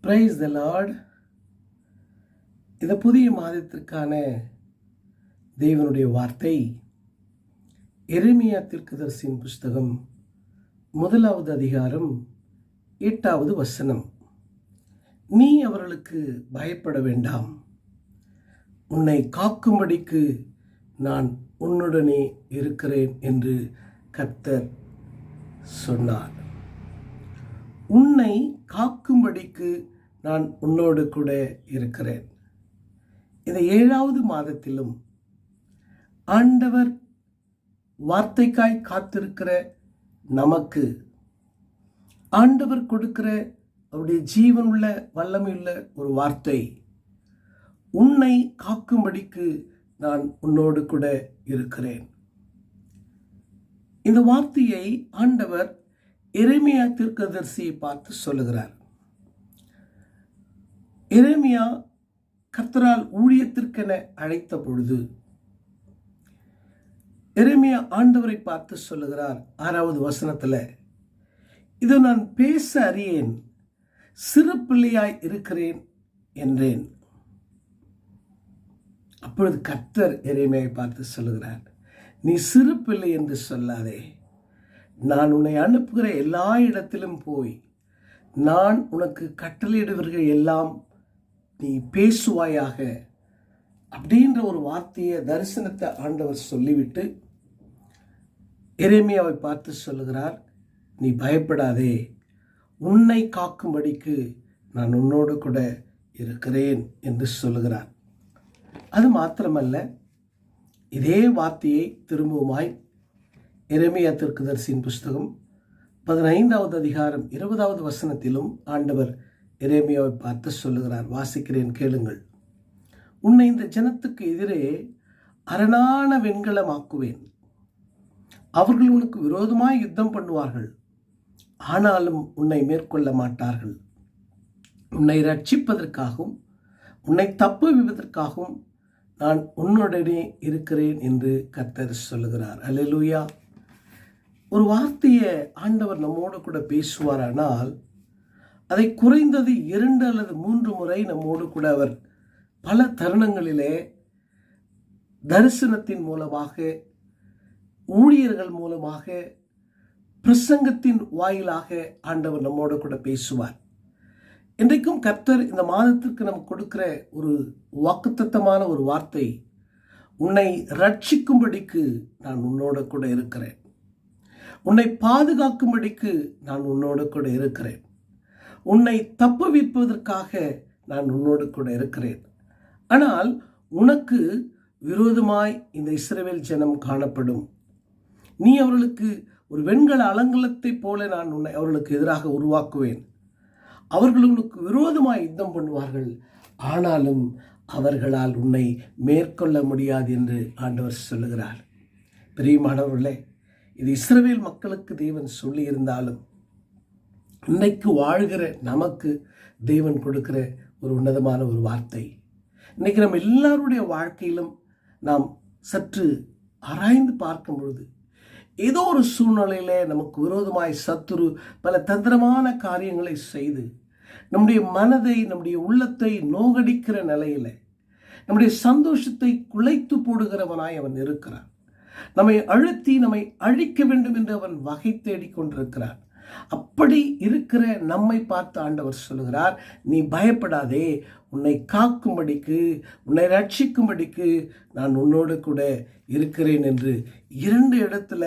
Praise the Lord. இந்த புதிய மாதத்திற்கான தேவனுடைய வார்த்தை எரேமியா தீர்க்கதரிசியின் புஸ்தகம் 1வது அதிகாரம் 8வது வசனம். நீ அவர்களுக்கு பயப்பட வேண்டாம், உன்னை காக்கும்படிக்கு நான் உன்னுடனே இருக்கிறேன் என்று கர்த்தர் சொன்னார். உன்னை காக்கும்படிக்கு நான் உன்னோடு கூட இருக்கிறேன். இந்த 7வது மாதத்திலும் ஆண்டவர் வார்த்தைக்காய் காத்திருக்கிற நமக்கு ஆண்டவர் கொடுக்கிற அவருடைய ஜீவனுள்ள வல்லமையுள்ள ஒரு வார்த்தை, உன்னை காக்கும்படிக்கு நான் உன்னோடு கூட இருக்கிறேன். இந்த வார்த்தையை ஆண்டவர் எரேமியா தீர்க்கதரிசியை பார்த்து சொல்லுகிறார். எரேமியா கர்த்தரால் ஊழியத்திற்கென அழைத்த பொழுது எரேமியா ஆண்டவரை பார்த்து சொல்லுகிறார் 6வது வசனத்தில், இதோ நான் பேச அறியேன், சிறு பிள்ளையாய் இருக்கிறேன் என்றேன். அப்பொழுது கர்த்தர் எரேமியாவை பார்த்து சொல்லுகிறார், நீ சிறு பிள்ளை என்று சொல்லாதே, நான் உன்னை அனுப்புகிற எல்லா இடத்திலும் போய் நான் உனக்கு கட்டளையிடுவர்கள் எல்லாம் நீ பேசுவாயாக அப்படின்ற ஒரு வார்த்தையை, தரிசனத்தை ஆண்டவர் சொல்லிவிட்டு எரேமியாவை பார்த்து சொல்லுகிறார், நீ பயப்படாதே, உன்னை காக்கும்படிக்கு நான் உன்னோடு கூட இருக்கிறேன் என்று சொல்லுகிறார். அது மாத்திரமல்ல, இதே வார்த்தையை திரும்பவுமாய் எரேமியா தீர்க்கதரிசியின் புஸ்தகம் 15வது அதிகாரம் 20வது வசனத்திலும் ஆண்டவர் எரேமியாவை பார்த்து சொல்லுகிறார். வாசிக்கிறேன், கேளுங்கள். உன்னை இந்த ஜனத்துக்கு எதிரே அரணான வெண்கலமாக்குவேன், அவர்கள் உனக்கு விரோதமாய் யுத்தம் பண்ணுவார்கள், ஆனாலும் உன்னை மேற்கொள்ள மாட்டார்கள். உன்னை ரட்சிப்பதற்காகவும் உன்னை தப்புவிப்பதற்காகவும் நான் உன்னுடனே இருக்கிறேன் என்று கர்த்தர் சொல்லுகிறார். அல்லேலூயா. ஒரு வார்த்தையை ஆண்டவர் நம்மோடு கூட பேசுவாரானால் அதை குறைந்தது 2 அல்லது 3 முறை நம்மோடு கூட அவர் பல தருணங்களிலே தரிசனத்தின் மூலமாக, ஊழியர்கள் மூலமாக, பிரசங்கத்தின் வாயிலாக ஆண்டவர் நம்மோடு கூட பேசுவார். இன்றைக்கும் கர்த்தர் இந்த மாதத்திற்கு நமக்கு கொடுக்கிற ஒரு வாக்குத்தத்தமான ஒரு வார்த்தை, உன்னை ரட்சிக்கும்படிக்கு நான் உன்னோடு கூட இருக்கிறேன், உன்னை பாதுகாக்கும்படிக்கு நான் உன்னோடு கூட இருக்கிறேன், உன்னை தப்புவிப்பதற்காக நான் உன்னோடு கூட இருக்கிறேன். ஆனால் உனக்கு விரோதமாய் இந்த இஸ்ரவேல் ஜனம் காணப்படும், நீ அவர்களுக்கு ஒரு வெண்கல அலங்கலத்தை போல நான் உன்னை அவர்களுக்கு எதிராக உருவாக்குவேன், அவர்கள் உனக்கு விரோதமாய் யுத்தம் பண்ணுவார்கள், ஆனாலும் அவர்களால் உன்னை மேற்கொள்ள முடியாது என்று ஆண்டவர் சொல்லுகிறார். பிரியமானவர்களே, இது இஸ்ரவேல் மக்களுக்கு தேவன் சொல்லியிருந்தாலும் இன்னைக்கு வாழ்கிற நமக்கு தேவன் கொடுக்கிற ஒரு உன்னதமான ஒரு வார்த்தை. இன்னைக்கு நம்ம எல்லாருடைய வாழ்க்கையிலும் நாம் சற்று ஆராய்ந்து பார்க்கும் பொழுது ஏதோ ஒரு சூழ்நிலையில நமக்கு விரோதமாய் சத்துரு பல தந்திரமான காரியங்களை செய்து நம்முடைய மனதை, நம்முடைய உள்ளத்தை நோகடிக்கிற நிலையில நம்முடைய சந்தோஷத்தை குலைத்து போடுகிறவனாய் அவன் இருக்கிறான். நம்மை அழுத்தி நம்மை அழிக்க வேண்டும் என்று அவன் வகை தேடிக் கொண்டிருக்கிறான். அப்படி இருக்கிற நம்மை பார்த்து ஆண்டவர் சொல்லுகிறார், நீ பயப்படாதே, உன்னை காக்கும்படிக்கு, உன்னை ரட்சிக்கும்படிக்கு நான் உன்னோடு கூட இருக்கிறேன் என்று 2 இடத்துல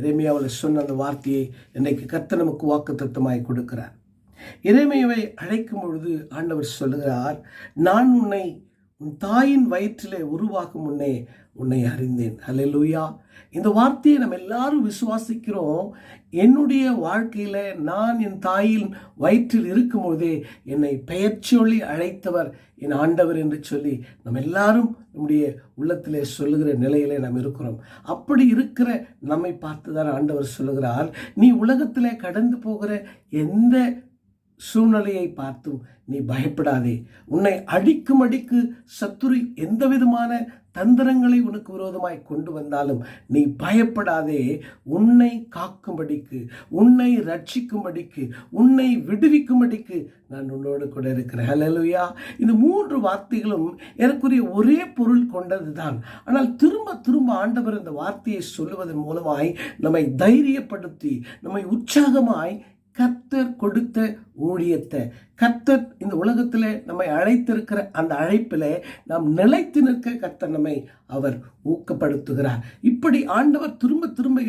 எரேமியாவில் சொன்ன அந்த வார்த்தையை இன்னைக்கு கர்த்தர் நமக்கு வாக்குத்தத்தமாய் கொடுக்கிறார். எரேமியாவை அழைக்கும் பொழுது ஆண்டவர் சொல்லுகிறார், நான் உன்னை உன் தாயின் வயிற்றிலே உருவாக்கும் முன்னே உன்னை அறிந்தேன். அல்லேலூயா. இந்த வார்த்தையை நம்ம எல்லாரும் விசுவாசிக்கிறோம். என்னுடைய வாழ்க்கையில நான் என் தாயின் வயிற்றில் இருக்கும்போதே என்னை பெயர் சொல்லி அழைத்தவர் என் ஆண்டவர் என்று சொல்லி நம்ம எல்லாரும் நம்முடைய உள்ளத்திலே சொல்லுகிற நிலையிலே நாம் இருக்கிறோம். அப்படி இருக்கிற நம்மை பார்த்துதான் ஆண்டவர் சொல்லுகிறார், நீ உலகத்திலே கடந்து போகிற எந்த சூழ்நிலையை பார்த்தும் நீ பயப்படாதே. உன்னை அடிக்கு சத்துரு எந்த விதமான தந்திரங்களை உனக்கு விரோதமாய் கொண்டு வந்தாலும் நீ பயப்படாதே. உன்னை காக்கும்படிக்கு, உன்னை ரட்சிக்கும்படிக்கு, உன்னை விடுவிக்கும்படிக்கு நான் உன்னோடு கூட இருக்கிறேன். ஹல்லேலூயா. இந்த 3 வார்த்தைகளும் எனக்குரிய ஒரே பொருள் கொண்டதுதான். ஆனால் திரும்ப திரும்ப ஆண்டவர் இந்த வார்த்தையை சொல்லுவதன் மூலமாய் நம்மை தைரியப்படுத்தி, நம்மை உற்சாகமாய் கர்த்தர் கொடுத்த ஊழியத்தை, கர்த்தர் இந்த உலகத்தில் நம்மை அழைத்திருக்கிற அந்த அழைப்பில் நாம் நிலைத்து நிற்க கர்த்தர் நம்மை அவர் ஊக்கப்படுத்துகிறார். இப்படி ஆண்டவர் திரும்ப திரும்ப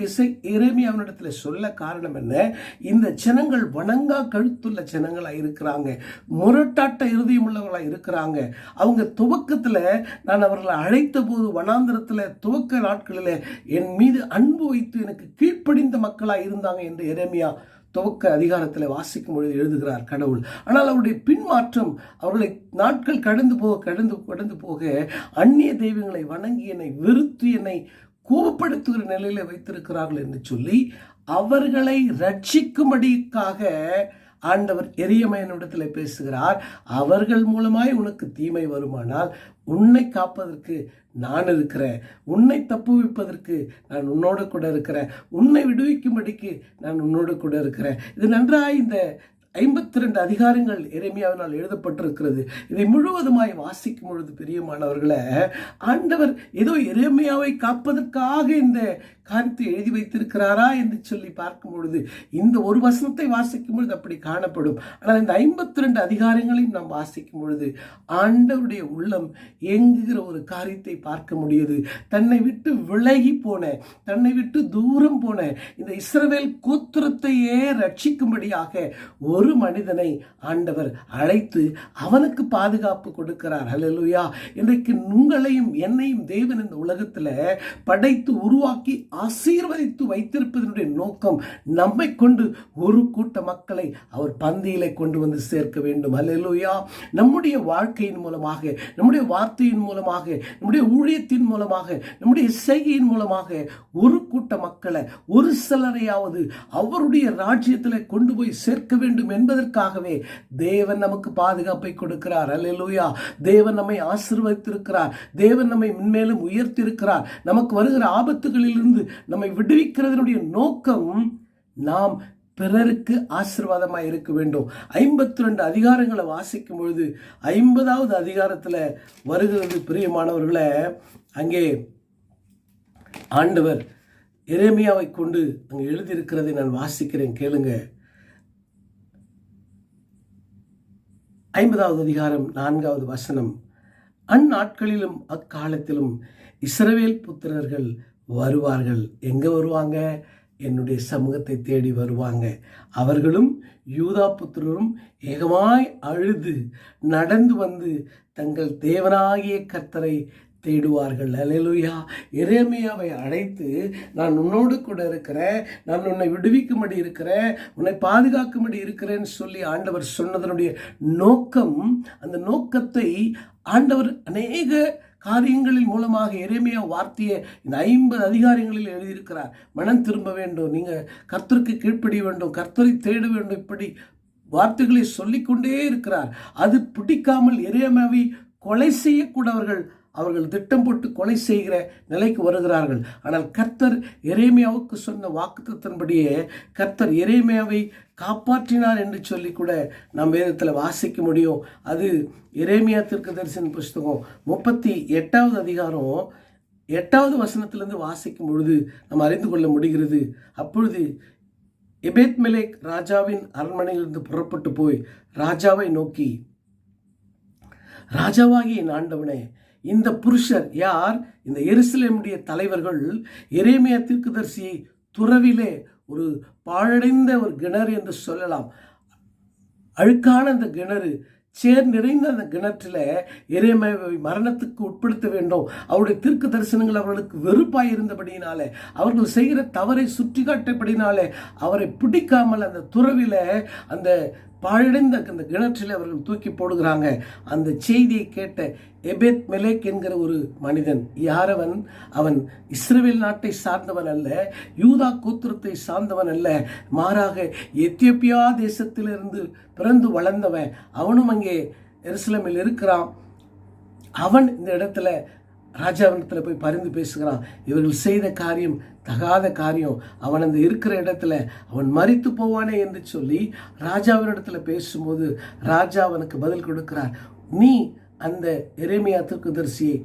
எரேமியாவினிடத்தில் சொல்ல காரணம் என்ன? இந்த ஜனங்கள் வணங்கா கழுத்துள்ள ஜனங்களாக இருக்கிறாங்க, முரட்டாட்ட இருதயம் உள்ளவர்களாக இருக்கிறாங்க. அவங்க துவக்கத்தில் நான் அவர்களை அழைத்த போது வனாந்திரத்தில் துவக்க நாட்களில் என் மீது அன்பு வைத்து எனக்கு கீழ்ப்படிந்த மக்களாக இருந்தாங்க என்று எரேமியா துவக்க அதிகாரத்தில் வாசிக்கும் பொழுது எழுதுகிறார் கடவுள். ஆனால் அவருடைய பின்மாற்றம், அவர்களை நாட்கள் கடந்து போக அந்நிய தெய்வங்களை வணங்கி என்னை வெறுத்து என்னை கோபப்படுத்துகிற நிலையில வைத்திருக்கிறார்கள் என்று சொல்லி அவர்களை ரட்சிக்கும்படிக்காக ஆண்டவர் எரியமையனிடத்தில் பேசுகிறார். அவர்கள் மூலமாய் உனக்கு தீமை வருமானால் உன்னை காப்பதற்கு நான் இருக்கிறேன், உன்னை தப்புவிப்பதற்கு நான் உன்னோடு கூட இருக்கிறேன், உன்னை விடுவிக்கும்படிக்கு நான் உன்னோடு கூட இருக்கிறேன். இது நன்றாய் இந்த 52 அதிகாரங்கள் எரேமியாவினால் எழுதப்பட்டிருக்கிறது. இதை முழுவதுமாய் வாசிக்கும் பொழுது பிரியமானவர்களே, ஆண்டவர் ஏதோ எரேமியாவை காப்பதற்காக இந்த காரியத்தை எழுதி வைத்திருக்கிறாரா என்று சொல்லி பார்க்கும் பொழுது இந்த ஒரு வசனத்தை வாசிக்கும் பொழுது அப்படி காணப்படும். ஆனால் இந்த 52 அதிகாரங்களையும் நாம் வாசிக்கும் பொழுது ஆண்டவருடைய உள்ளம் ஏங்குகிற ஒரு காரியத்தை பார்க்க முடியுது. தன்னை விட்டு விலகி போன, தன்னை விட்டு தூரம் போன இந்த இஸ்ரவேல் கோத்திரத்தையே ரட்சிக்கும்படியாக ஒரு மனிதனை ஆண்டவர் அழைத்து அவனுக்கு பாதுகாப்பு கொடுக்கிறார். ஹல்லேலூயா. இன்றைக்கு உங்களையும் என்னையும் தேவன் இந்த உலகத்துல படைத்து உருவாக்கி ஆசீர்வதித்து வைத்திருப்பதனுடைய நோக்கம் நம்மை கொண்டு ஒரு கூட்ட மக்களை அவர் பந்தியிலே கொண்டு வந்து சேர்க்க வேண்டும். ஹல்லேலூயா. நம்முடைய வாழ்க்கையின் மூலமாக, நம்முடைய வார்த்தையின் மூலமாக, நம்முடைய ஊழியத்தின் மூலமாக, நம்முடைய செய்கையின் மூலமாக ஒரு கூட்ட மக்களை, ஒரு சிலரையாவது அவருடைய ராஜ்யத்தில் கொண்டு போய் சேர்க்க வேண்டும் என்பதற்காகவே தேவன் நமக்கு பாதுகாப்பை கொடுக்கிறார். அல்லேலூயா. தேவன் நம்மை ஆசீர்வதித்திருக்கிறார். தேவன் நம்மை மென்மேலும் உயர்த்தியிருக்கிறார். நமக்கு வருகிற ஆபத்துகளிலிருந்து நம்மை விடுவிக்கிறதனுடைய நோக்கம் நாம் பிறருக்கு ஆசீர்வாதமாக இருக்க வேண்டும். 52 அதிகாரங்களை வாசிக்கும் பொழுது 50வது அதிகாரத்தில் வருகிறது பிரியமானவர்களே. அங்கே ஆண்டவர் எரேமியாவை கொண்டு அங்கே எழுதியிருக்கிறதை நான் வாசிக்கிறேன், கேளுங்க. 50வது அதிகாரம் 4வது வசனம். அந்நாட்களிலும் அக்காலத்திலும் இஸ்ரவேல் புத்திரர்கள் வருவார்கள். எங்க வருவாங்க? என்னுடைய சமூகத்தை தேடி வருவாங்க. அவர்களும் யூதா புத்திரரும் ஏகமாய் அழுது நடந்து வந்து தங்கள் தேவனாகிய கர்த்தரை தேடுவார்கள். அல்லேலூயா. எரேமியாவை அழைத்து நான் உன்னோடு கூட இருக்கிறேன், நான் உன்னை விடுவிக்கும்படி இருக்கிறேன், உன்னை பாதுகாக்கும்படி இருக்கிறேன்னு சொல்லி ஆண்டவர் சொன்னதனுடைய நோக்கம், அந்த நோக்கத்தை ஆண்டவர் அநேக காரியங்களின் மூலமாக எரேமியா வார்த்தையை இந்த 50 அதிகாரங்களில் எழுதியிருக்கிறார். மனம் திரும்ப வேண்டும், நீங்கள் கர்த்தருக்கு கீழ்ப்படிய வேண்டும், கர்த்தரை தேட வேண்டும், இப்படி வார்த்தைகளை சொல்லிக்கொண்டே இருக்கிறார். அது பிடிக்காமல் எரேமியாவை கொலை செய்யக்கூடவர்கள் அவர்கள் திட்டம் போட்டு கொலை செய்கிற நிலைக்கு வருகிறார்கள். ஆனால் கர்த்தர் எரேமியாவுக்கு சொன்ன வாக்குத்தத்தின்படியே கர்த்தர் எரேமியாவை காப்பாற்றினார் என்று சொல்லி கூட நாம் வேதத்தில் வாசிக்க முடியும். அது எரேமியா தீர்க்கதரிசன புஸ்தகம் 38வது அதிகாரம் 8வது வசனத்திலிருந்து வாசிக்கும் பொழுது நாம் அறிந்து கொள்ள முடிகிறது. அப்பொழுது எபேத்மெலேக் ராஜாவின் அரண்மனையிலிருந்து புறப்பட்டு போய் ராஜாவை நோக்கி, ராஜாவாகிய என் ஆண்டவனே, இந்த புருஷர் யார்? இந்த எருசலேமுடைய தலைவர்கள் எரேமியா தீர்க்கதரிசியை துறவிலே ஒரு பாழடைந்த ஒரு கிணறு என்று சொல்லலாம், அழுக்கான அந்த கிணறு, சேர் நிறைந்த அந்த கிணற்றில் எரேமியாவை மரணத்துக்கு உட்படுத்த வேண்டும். அவருடைய தீர்க்க தரிசனங்கள் அவர்களுக்கு வெறுப்பாய் இருந்தபடியினாலே, அவர்கள் செய்கிற தவறை சுட்டி காட்டபடினாலே அவரை பிடிக்காமல் அந்த துறவில, அந்த பாழடைந்த அந்த கிணற்றில் அவர்கள் தூக்கி போடுகிறாங்க. அந்த செய்தியை கேட்ட எபேத் மெலேக் என்கிற ஒரு மனிதன், யாரவன்? அவன் இஸ்ரவேல் நாட்டை சார்ந்தவன் அல்ல, யூதா கோத்திரத்தை சார்ந்தவன் அல்ல, மாறாக எத்தியோப்பியா தேசத்திலிருந்து பிறந்து வளர்ந்தவன். அவனும் அங்கே எருசலேமில் இருக்கிறான். அவன் இந்த இடத்துல ராஜாவிடத்தில் போய் பரிந்து பேசுகிறான். இவர்கள் செய்த காரியம் தகாத காரியம், அவன் அந்த இருக்கிற இடத்துல அவன் மரித்து போவானே என்று சொல்லி ராஜாவினிடத்துல பேசும்போது ராஜா அவனுக்கு பதில் கொடுக்கிறார். நீ அந்த எரேமியா தீர்க்கதரிசியை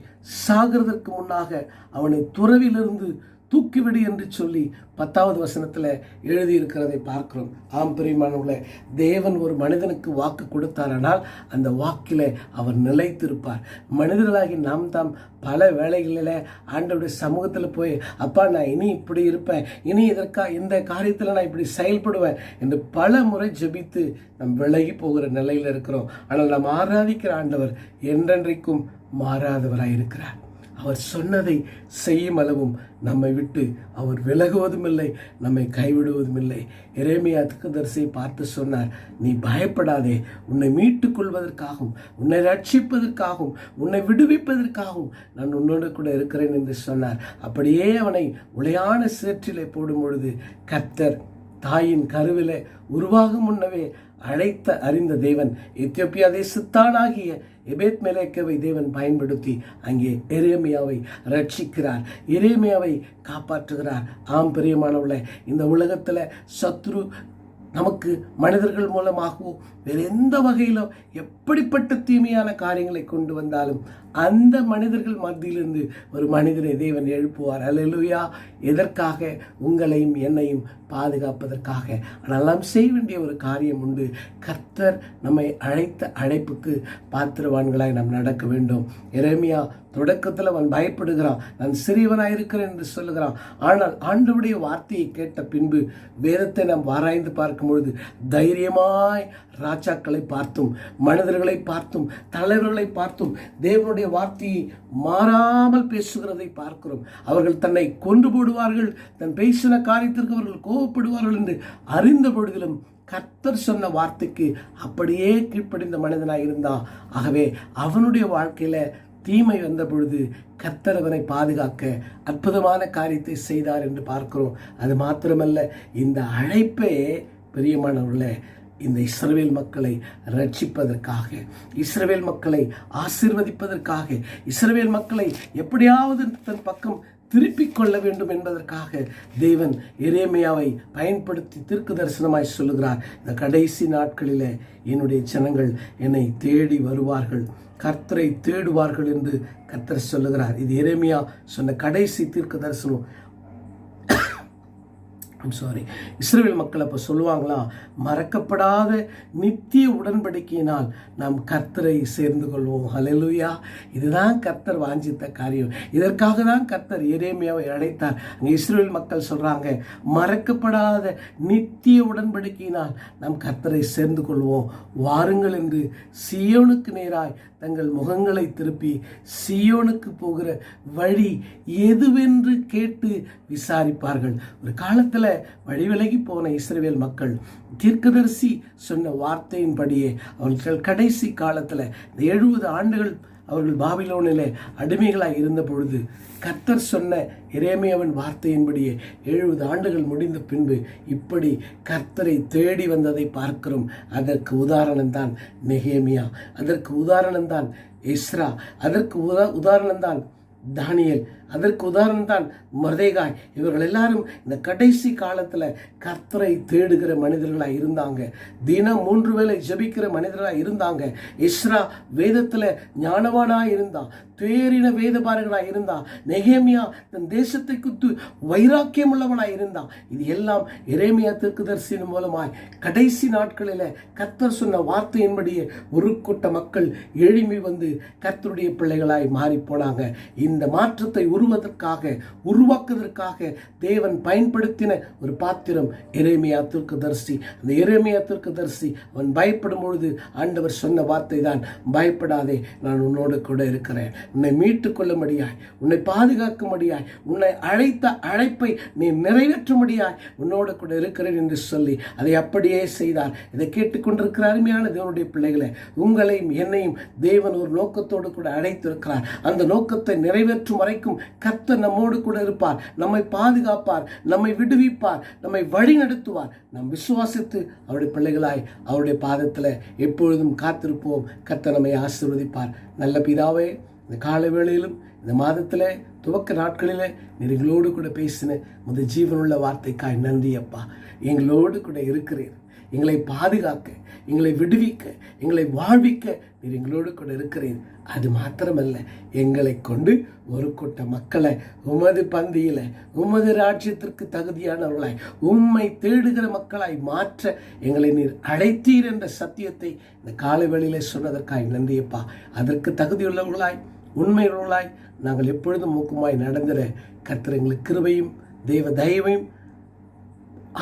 சாகிறதற்கு முன்னாக அவனை துறவிலிருந்து தூக்கிவிடு என்று சொல்லி 10வது வசனத்தில் எழுதியிருக்கிறதை பார்க்கிறோம். ஆம் பிரியமானவர்களே, தேவன் ஒரு மனிதனுக்கு வாக்கு கொடுத்தாரானால் அந்த வாக்கில் அவர் நிலைத்திருப்பார். மனிதர்களாகி நாம் தாம் பல வேளைகளில் ஆண்டவருடைய சமூகத்தில் போய், அப்பா நான் இனி இப்படி இருப்பேன், இனி இந்த காரியத்தில் நான் இப்படி செயல்படுவேன் என்று பல முறை ஜெபித்து நம் விலகி போகிற நிலையில் இருக்கிறோம். ஆனால் நாம் ஆராதிக்கிற ஆண்டவர் என்றென்றைக்கும் மாறாதவராய் இருக்கிறார். அவர் சொன்னதை செய்யும் அளவும் நம்மை விட்டு அவர் விலகுவதும் இல்லை, நம்மை கைவிடுவதும் இல்லை. எரேமியா தீர்க்கதரிசியை பார்த்து சொன்னார், நீ பயப்படாதே, உன்னை மீட்டுக் கொள்வதற்காகவும் உன்னை ரட்சிப்பதற்காகவும் உன்னை விடுவிப்பதற்காகவும் நான் உன்னோடு கூட இருக்கிறேன் என்று சொன்னார். அப்படியே அவனை உளையான சேற்றிலே போடும் பொழுது கர்த்தர் தாயின் கருவிலே உருவாகும் முன்னவே அழைத்த அறிந்த தேவன் எத்தியோப்பியா தேசத்தானாகிய எபேத் மெலேக்கை தேவன் பயன்படுத்தி அங்கே எரேமியாவை ரட்சிக்கிறார், எரேமியாவை காப்பாற்றுகிறார். ஆம் பிரியமானவர்களே, இந்த உலகத்தில் சத்ரு நமக்கு மனிதர்கள் மூலமாகவோ வேறு எந்த வகையிலோ எப்படிப்பட்ட தீமையான காரியங்களை கொண்டு வந்தாலும் அந்த மனிதர்கள் மத்தியிலிருந்து ஒரு மனிதனை தேவன் எழுப்புவார். அல்லேலூயா! எதற்காக? உங்களையும் என்னையும் பாதுகாப்பதற்காக. ஆனால் நாம் செய்ய வேண்டிய ஒரு காரியம் உண்டு. கர்த்தர் நம்மை அழைத்த அழைப்புக்கு பாத்திரவான்களாய் நாம் நடக்க வேண்டும். எரேமியா தொடக்கத்தில் அவன் பயப்படுகிறான், நான் சிறியவனாய் இருக்கிறேன் என்று சொல்லுகிறான். ஆனால் ஆண்டவருடைய வார்த்தையை கேட்ட பின்பு வேதத்தை நாம் ஆராய்ந்து பார்க்கும் பொழுது தைரியமாய் ராஜாக்களை பார்த்தும் மனிதர்களை பார்த்தும் தலைவர்களை பார்த்தும் தேவனுடைய வார்த்தையை மாறாமல் பேசுகிறதை பார்க்கிறோம். அவர்கள் தன்னை கொன்று போடுவார்கள், தன் பேசின காரியத்திற்கு அவர்கள் கோபப்படுவார்கள் என்று அறிந்த பொழுதிலும் கர்த்தர் சொன்ன வார்த்தைக்கு அப்படியே கீழ்ப்படிந்த மனிதனாக இருந்தான். ஆகவே அவனுடைய வாழ்க்கையில தீமை வந்த பொழுது கர்த்தர் அவனை பாதுகாக்க அற்புதமான காரியத்தை செய்தார் என்று பார்க்கிறோம். அது மாத்திரமல்ல, இந்த அழைப்பே பிரியமானவர்களே இந்த இஸ்ரவேல் மக்களை ரட்சிப்பதற்காக, இஸ்ரவேல் மக்களை ஆசீர்வதிப்பதற்காக, இஸ்ரவேல் மக்களை எப்படியாவது தன் பக்கம் திருப்பிக் கொள்ள வேண்டும் என்பதற்காக தேவன் எரேமியாவை பயன்படுத்தி தீர்க்க தரிசனமாய் சொல்லுகிறார். இந்த கடைசி நாட்களில் என்னுடைய ஜனங்கள் என்னை தேடி வருவார்கள், கர்த்தரை தேடுவார்கள் என்று கர்த்தர் சொல்லுகிறார். இது எரேமியா சொன்ன கடைசி தீர்க்க தரிசனம். இஸ்ரவேல் மக்கள் அப்போ சொல்லுவாங்களாம், மறக்கப்படாத நித்திய உடன்படிக்கையினால் நாம் கர்த்தரை சேர்ந்து கொள்வோம். ஹல்லேலூயா! இதுதான் கர்த்தர் வாஞ்சித்த காரியம். இதற்காக தான் கர்த்தர் எரேமியாவை அழைத்தார். அங்கே இஸ்ரவேல் மக்கள் சொல்றாங்க, மறக்கப்படாத நித்திய உடன்படிக்கையினால் நாம் கர்த்தரை சேர்ந்து கொள்வோம், வாருங்கள் என்று சீயோனுக்கு நேராய் தங்கள் முகங்களை திருப்பி சீயோனுக்கு போகிற வழி எதுவென்று கேட்டு விசாரிப்பார்கள். ஒரு காலத்தில் வழி விலகி போன இஸ்ரவேல் மக்கள் தீர்க்கதரிசி சொன்ன வார்த்தையின்படியே அவர்கள் கடைசி காலத்தில் 70 ஆண்டுகள் அவர்கள் பாபிலோனிலே அடிமைகளாய் இருந்த பொழுது கர்த்தர் சொன்ன எரேமியாவின் வார்த்தையின்படியே 70 ஆண்டுகள் முடிந்த பின்பு இப்படி கர்த்தரை தேடி வந்ததை பார்க்கிறோம். அதற்கு உதாரணம்தான் நெகேமியா, அதற்கு உதாரணம்தான் எஸ்ரா, அதற்கு உதாரணம்தான் தானியேல், அதற்கு உதாரணம்தான் மொர்தெகாய். இவர்கள் எல்லாரும் இந்த கடைசி காலத்தில் கர்த்தரை தேடுகிற மனிதர்களாக இருந்தாங்க. தினம் 3 வேளை ஜெபிக்கிற மனிதர்களாக இருந்தாங்க. எஸ்ரா வேதத்தில் ஞானவானாக இருந்தான், தேறின வேதபாரகனாக இருந்தான். நெகேமியா தன் தேசத்தை குறித்து வைராக்கியம் உள்ளவனாக இருந்தான். இது எல்லாம் எரேமியா தீர்க்கதரிசியின் மூலமாய் கடைசி நாட்களில் கர்த்தர் சொன்ன வார்த்தையின்படியே ஒரு கூட்ட மக்கள் எழும்பி வந்து கர்த்தருடைய பிள்ளைகளாய் மாறி போனாங்க. இந்த மாற்றத்தை உருவாக்குவதற்காக தேவன் பயன்படுத்தின ஒரு பாத்திரம் எரேமியா தீர்க்கதரிசி. அந்த எரேமியா தீர்க்கதரிசி அவன் பயப்படும் பொழுது ஆண்டவர் சொன்ன வார்த்தை தான், பயப்படாதே, நான் உன்னோடு கூட இருக்கிறேன், உன்னை மீட்டுக் கொள்ளும்படியாய், உன்னை பாதுகாக்கும்படியாய், உன்னை அழைத்த அழைப்பை நீ நிறைவேற்றும்படியாய் உன்னோடு கூட இருக்கிறேன் என்று சொல்லி அதை அப்படியே செய்தார். இதை கேட்டுக்கொண்டிருக்கிற அருமையான தேவனுடைய பிள்ளைகளை, உங்களையும் என்னையும் தேவன் ஒரு நோக்கத்தோடு கூட அழைத்திருக்கிறார். அந்த நோக்கத்தை நிறைவேற்றும் வரைக்கும் கர்த்தர் நம்மோடு கூட இருப்பார், நம்மை பாதுகாப்பார், நம்மை விடுவிப்பார், நம்மை வழி நடத்துவார். நாம் விசுவாசித்து அவருடைய பிள்ளைகளாய் அவருடைய பாதத்தில் எப்பொழுதும் காத்திருப்போம். கர்த்தர் நம்மை ஆசீர்வதிப்பார். நல்ல பிதாவே, இந்த கால வேளையிலும் இந்த மாதத்தில் துவக்க நாட்களில் நீர் எங்களோடு கூட பேசின முதல் ஜீவனுள்ள வார்த்தைக்காய் நன்றி அப்பா. எங்களோடு கூட இருக்கிறீர், எங்களை பாதுகாக்க, எங்களை விடுவிக்க, எங்களை வாழ்விக்க நீர் எங்களோடு கூட இருக்கிறீர். அது மாத்திரமல்ல, எங்களை கொண்டு ஒரு கூட்ட மக்களை உமது பந்தியில் உமது ராஜ்யத்திற்கு தகுதியானவர்களாய் உம்மை தேடுகிற மக்களாய் மாற்ற எங்களை நீர் அழைத்தீர் என்ற சத்தியத்தை இந்த காலவேளையிலே சொன்னதற்காய் நன்றியப்பா. அதற்கு தகுதியுள்ளவர்களாய் உண்மையுள்ளவர்களாய் நாங்கள் எப்பொழுதும் மூக்குமாய் நடந்திட கர்த்தர் எங்களுக்கு கிருபையும் தெய்வ தயவையும்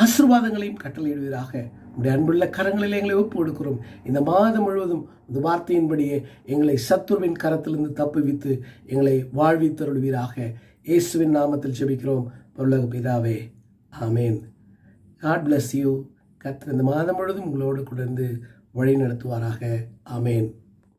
ஆசீர்வாதங்களையும் கட்டளையிடுவீராக. உடைய அன்புள்ள கரங்களில் எங்களை ஒப்பு கொடுக்கிறோம். இந்த மாதம் முழுவதும் இந்த வார்த்தையின்படியே எங்களை சத்துருவின் கரத்திலிருந்து தப்புவித்து எங்களை வாழ்வித்தருள்வீராக. இயேசுவின் நாமத்தில் ஜெபிக்கிறோம் பரலோக பிதாவே, ஆமேன். God bless you. கர்த்தர் இந்த மாதம் முழுவதும் உங்களோடு கூட இருந்து வழி நடத்துவாராக. ஆமேன்.